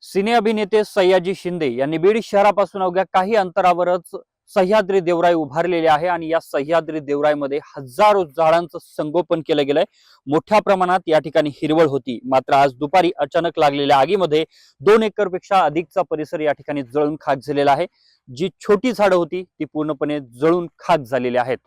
सिने अभिनेते सयाजी शिंदे यांनी बीड शहरापासून अवघ्या काही अंतरावरच सह्याद्री देवराई उभारलेले आहे आणि या सह्याद्री देवराईमध्ये हजारो झाडांचं संगोपन केलं गेलंय। मोठ्या प्रमाणात या ठिकाणी हिरवळ होती, मात्र आज दुपारी अचानक लागलेल्या आगीमध्ये 2 एकरपेक्षा अधिकचा परिसर या ठिकाणी जळून खाक झालेला आहे। जी छोटी झाडं होती ती पूर्णपणे जळून खाक झालेली आहेत।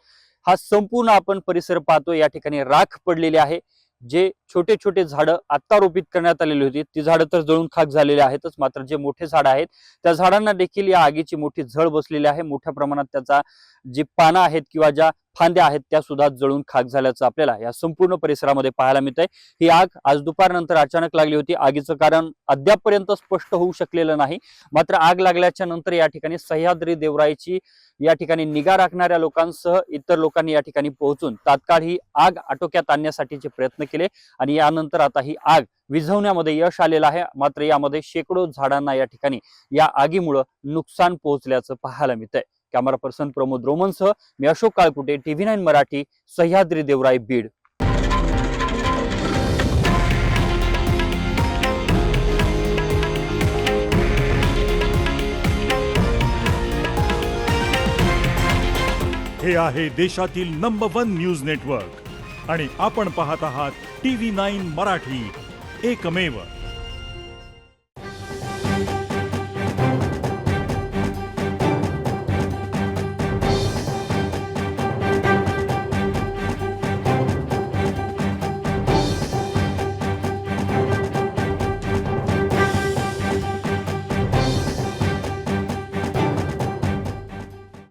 हा संपूर्ण आपण परिसर पाहतो, या ठिकाणी राख पडलेली आहे। जे छोटे छोटे झाडं आता रोपित करण्यात आलेली होती ती झाडं तर जळून खाक झालेली आहेतच, मात्र जे मोठे झाडं आहेत त्या झाडांना देखील या आगीची मोठी झळ बसलेली आहे। मोठ्या प्रमाणात त्याचा जी पानं आहेत किंवा ज्या फांद्या आहेत त्या सुद्धा जळून खाक झाल्याचं आपल्याला या संपूर्ण परिसरामध्ये पाहायला मिळतंय। ही आग आज दुपारनंतर अचानक लागली होती। आगीचं कारण अद्यापपर्यंत स्पष्ट होऊ शकलेलं नाही, मात्र आग लागल्याच्या नंतर या ठिकाणी सह्याद्री देवराईची या ठिकाणी निगा राखणाऱ्या लोकांसह इतर लोकांनी या ठिकाणी पोहोचून तात्काळ ही आग आटोक्यात आणण्यासाठीचे प्रयत्न केले आणि यानंतर आता ही आग विझवण्यामध्ये यश आलेलं आहे। मात्र यामध्ये शेकडो झाडांना या ठिकाणी या आगीमुळे नुकसान पोहोचल्याचं पाहायला मिळतंय। कॅमेरा पर्सन प्रमोद रोमनसह मी अशोक काळकुटे, TV9 मराठी, सह्याद्री देवराई, बीड। हे आहे देशातील नंबर 1 न्यूज नेटवर्क आणि आपण पाहत आहात TV9 मराठी, एकमेव।